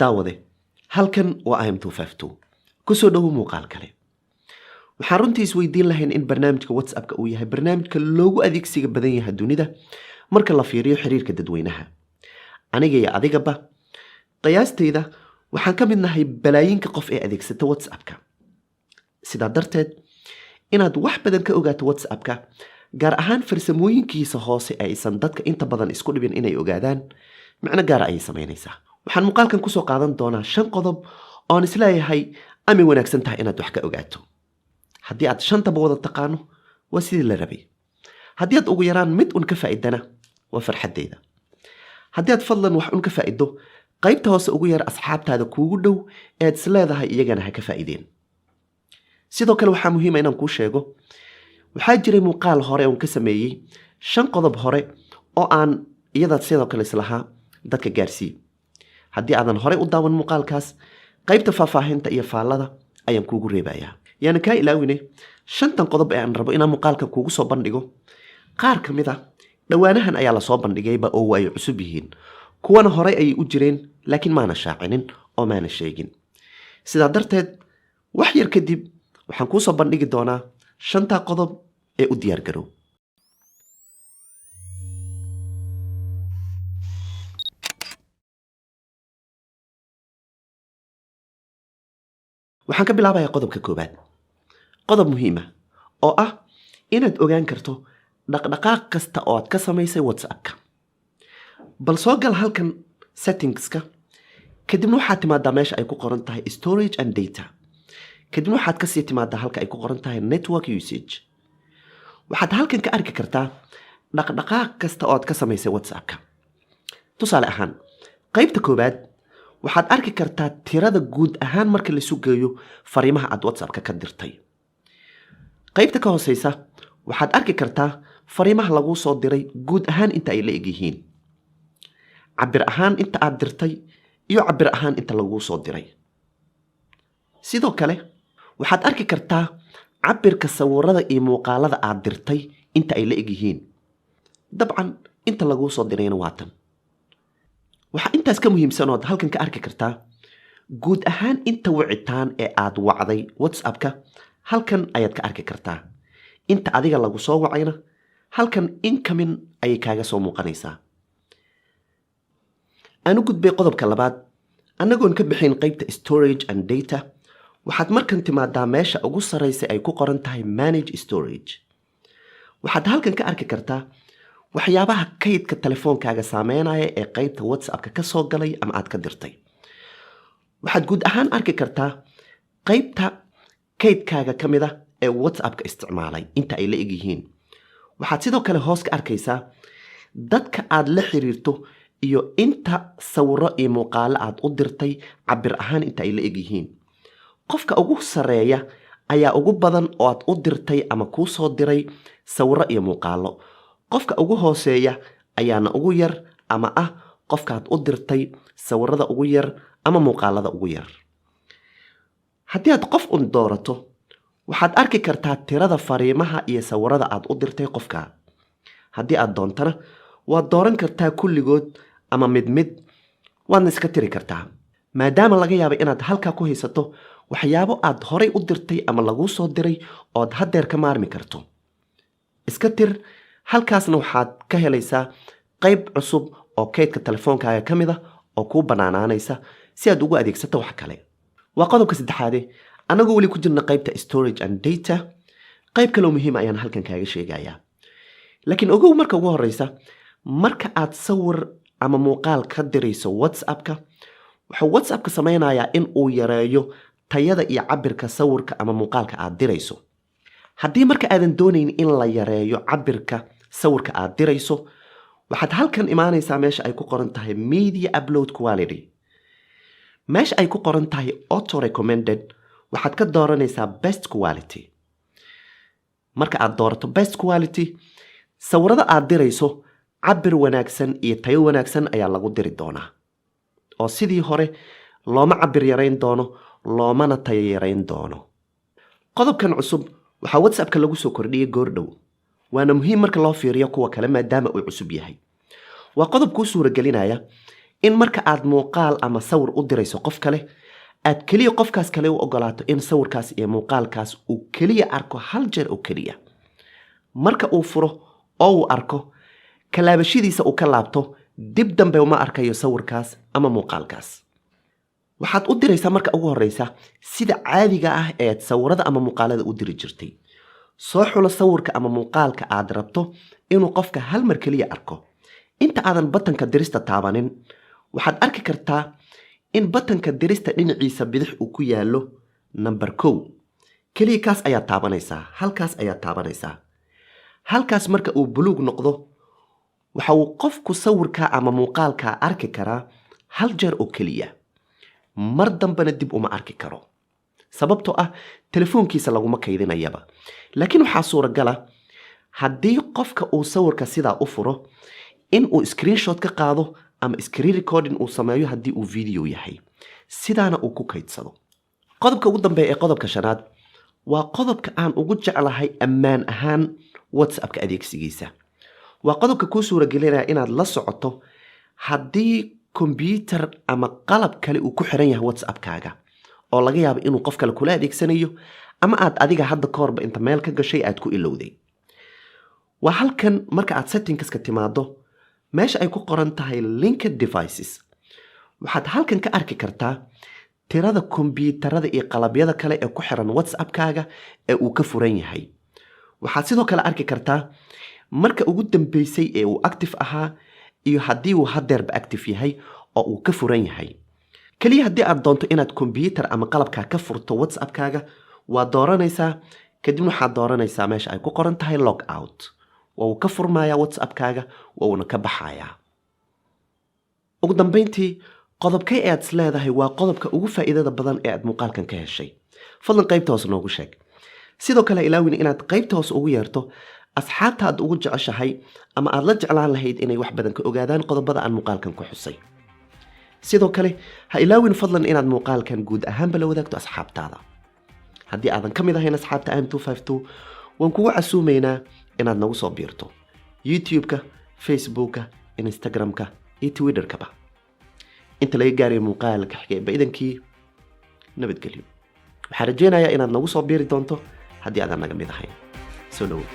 daawade halkan waa im252 kusoo dhowo muuqaal kale. waxaan runtii isweydiin lahayn in barnaamijka WhatsApp-ka uu yahay barnaamijka loogu adeegsiga badan yahay dunida marka la fiiriyo xiriirka dadweynaha. aniga iyo adigaba qiyaastayda waxaan ka mid nahay balaayinka qof ee adeegsata WhatsApp-ka. sidaa darteed inaad wax badan ka ogaato WhatsApp-ka gaar ahaan farsamooyinkiisa hoose ee aysan dadka inta badan isku dhibin inay ogaadaan macno gaara ayay samaynaysaa. waxaan muuqaalkan kusoo qaadan doonaa 5 qodob oon isleeyahay ama wanaagsan tahay inaad wax ka ogaato. haddii aad 5taba wada taqaano waa sidii la rabay. haddii aad ugu yaraan mid un ka faa'iidana waa farxadeyda. haddii aad fadlan wax un ka faa'iido qaybta hoose ugu yar asxaabtaada kuugu dhow ee aad isleedahay iyagana ha ka faa'iideen. sidoo kale waxaa muhiim ah inaan kuu sheego waxaa jiray muuqaal hore oon ka sameeyey 5 qodob hore oo aan iyadaad sidoo kale islahaa dadka gaarsii. haddii aadan hore u daawan muuqaalkaas qaybta faahfaahinta iyo faallada ayaan kuugu reebayaa. yaani kaa ilaawine 5tan qodob ee aan rabo inaan muuqaalka kuugu soo bandhigo qaar ka mid ah dhowaanahan ayaa lasoo bandhigayba oo ay cusub yihiin. kuwana horey ayay u jireen laakiin maana shaacinin oo maana sheegin. sidaa darteed wax yar kadib waxaan kuu soo bandhigi doonaa 5ta qodob ee u diyaar garow. waxaan ka bilaabayaa qodobka koowaad. qodob muhiim ah oo ah inaad ogaan karto dhaqdhaqaaq kasta oo aad ka samaysay WhatsApp-ka. bal soo gal halkan settingska kadibna waxaad timaadaa meesha ay ku qoran tahay storage and data. kadibna waxaad kasii timaadaa halka ay ku qoran tahay network usage. waxaad halkan ka arki kartaa dhaqdhaqaaq kasta oo aad ka samaysay WhatsApp-ka. tusaale ahaan qaybta koowaad waxaad arki kartaa tirada guud ahaan marka la isu geeyo fariimaha aad WhatsApp-ka ka dirtay. qaybta ka hooseysa waxaad arki kartaa fariimaha lagu soo diray guud ahaan inta ay la eg yihiin, cabir ahaan inta aad dirtay iyo cabir ahaan inta lagu soo diray. sidoo kale waxaad arki kartaa cabirka sawirada iyo muuqaalada aad dirtay inta ay la eg yihiin. dabcan inta lagu soo dirayna waa tan. waxaa intaas ka muhiimsan oo aad halkan ka arki kartaa guud ahaan inta wicitaan ee aad wacday WhatsApp-ka halkan ayaad ka arki kartaa. inta adiga lagu soo wacayna halkan incoming ayay kaaga soo muuqanaysaa. aan u gudbay qodobka labaad. annagoon ka bixin qaybta storage and data waxaad markan timaadaa meesha ugu sarreysa ay ku qoran tahay manage storage. waxaad halkan ka arki kartaa waxyaabaha kaydka telefoonkaaga saameynaya ee qaybta WhatsApp-ka ka soo galay ama aad ka dirtay. waxaad guud ahaan arki kartaa qaybta kaydkaaga ka mid ah ee WhatsApp-ka isticmaalay inta ay la eg yihiin. waxaad sidoo kale hoos ka arkaysaa dadka aad la xiriirto iyo inta sawiro iyo muuqaalo aad u dirtay cabir ahaan inta ay la eg yihiin. qofka ugu sarreeya ayaa ugu badan oo aad u dirtay ama kuu soo diray sawiro iyo muuqaalo. qofka ugu hooseeya ayaana ugu yar ama ah qofkaad u dirtay sawirada ugu yar ama muuqaalada ugu yar. haddii aad qof un doorato waxaad arki kartaa tirada fariimaha iyo sawirada aad u dirtay qofka. haddii aad doontana waad dooran kartaa kulligood ama mid waadna iska tiri kartaa. maadaama laga yaabo inaad halkaa ku haysato waxyaabo aad horay u dirtay ama laguu soo diray ood haddeer ka maarmi karto, iska tir. halkaasna waxaad ka helaysaa qayb cusub oo kaydka telefoonkaaga ka mid ah oo kuu bannaanaanaysa si aad ugu adeegsato wax kale. waa qodobka saddexaade. annagoo weli ku jirna qaybta storage and data qayb kaloo muhiim ayaan halkan kaaga sheegayaa. laakiin ogow marka ugu horreysa marka aad sawir ama muuqaal ka dirayso WhatsApp-ka wuxuu WhatsApp-ka samaynayaa in uu yareeyo tayada iyo cabirka sawirka ama muuqaalka aad dirayso. haddii marka aadan doonayn in la yareeyo cabirka sawirka aad dirayso waxaad halkan imaanaysaa meesha ay ku qoran tahay media upload quality. meesha ay ku qoran tahay auto recommended waxaad ka dooranaysaa best quality. marka aad doorato best quality sawirada aad dirayso cabir wanaagsan iyo tayo wanaagsan ayaa lagu diri doonaa oo sidii hore looma cabir yarayn doono loomana tayo yarayn doono. qodobkan cusub waxaa WhatsApp-ka lagu soo kordhiyay goordhow waana muhiim marka loo fiiriyo kuwa kale maadaama uu cusub yahay. waa qodob kuu suuragelinaya in marka aad muuqaal ama sawir u dirayso qof kale aad kaliya qofkaas kale u ogolaato in sawirkaas iyo muuqaalkaas uu kaliya arko hal jeer oo kaliya. marka uu furo oo uu arko kalaabashadiisa uu ka laabto dib dambe uma arkayo sawirkaas ama muuqaalkaas. waxaad u diraysaa marka ugu horeysa sida caadiga ah ee sawirada ama muuqaalada u diri jirtay. soo xulo sawirka ama muuqaalka aad rabto inuu qofka hal mar kaliya arko. inta aadan batanka dirista taabanin waxaad arki kartaa in batanka dirista dhinaciisa bidix uu ku yaalo number 1. kaliya kaas ayaa taabanaysaa, halkaas ayaa taabanaysaa. halkaas marka uu buluug noqdo waxa uu qofku sawirka ama muuqaalka arki karaa hal jeer oo kaliya. mar dambana dib uma arki karo. sababtoo ah telefoonkiisa laguma kaydinayaba. laakiin waxaa suuragal ah haddii qofka uu sawirka sidaa u furo in uu screenshot ka qaado ama screen recording uu sameeyo haddii uu video yahay. sidaana uu ku kaydsado. qodobka ugu dambeeya ee qodobka 5aad waa qodobka aan ugu jeclahay ammaan ahaan WhatsApp-ka adeegsigiisa. waa qodobka kuu suuragelinaya inaad la socoto haddii computer ama qalab kale uu ku xiran yahay WhatsApp-kaaga oo laga yaabo inuu qof kale kula adeegsanayo ama aad adiga hadda ka horba inta meel ka gashay aad ku ilowday. waa halkan marka aad settingska timaado meesha ay ku qoran tahay linked devices waxaad halkan ka arki kartaa tirada kombiyuutarada iyo qalabyada kale ee ku xiran WhatsApp-kaaga ee uu ka furan yahay. waxaad sidoo kale arki kartaa marka ugu dambeysay ee uu active ahaa iyo haddii uu hadeerba active yahay oo uu ka furan yahay. kaliya haddii aad doonto inaad kombiyuutar ama qalabkaa ka furto WhatsApp-kaaga waa dooranaysaa kadibna waxaad dooranaysaa meesha ay ku qoran tahay log out. waa uu ka furmayaa WhatsApp-kaaga waa uuna ka baxayaa. ugu dambeyntii qodobkay aad leedahay waa qodobka ugu faa'iidada badan ee aad muuqaalkan ka heshay. fadlan qaybta hoos noogu sheeg. sidoo kale ilaawin inaad qaybta hoos ugu yeerto asxaabta aad ugu jeceshahay ama aad la jeclaan lahayd inay wax badan ka ogaadaan qodobada aan muuqaalkan ku xusay. sidoo kale ha ilaawin fadlan inaad muuqaalkan guud ahaanba la wadaagto asxaabtaada. haddii aadan ka mid ahayn asxaabta AM252 waan kugu casuumaynaa inaad nagu soo biirto YouTube-ka, Facebook-ka, Instagram-ka iyo Twitter-kaba. inta laga gaaray muuqaalka xigay baydankii nabadgelyo. waxaan rajeynayaa inaad nagu soo biiri doonto haddii aadan naga mid ahayn. soo dhawow.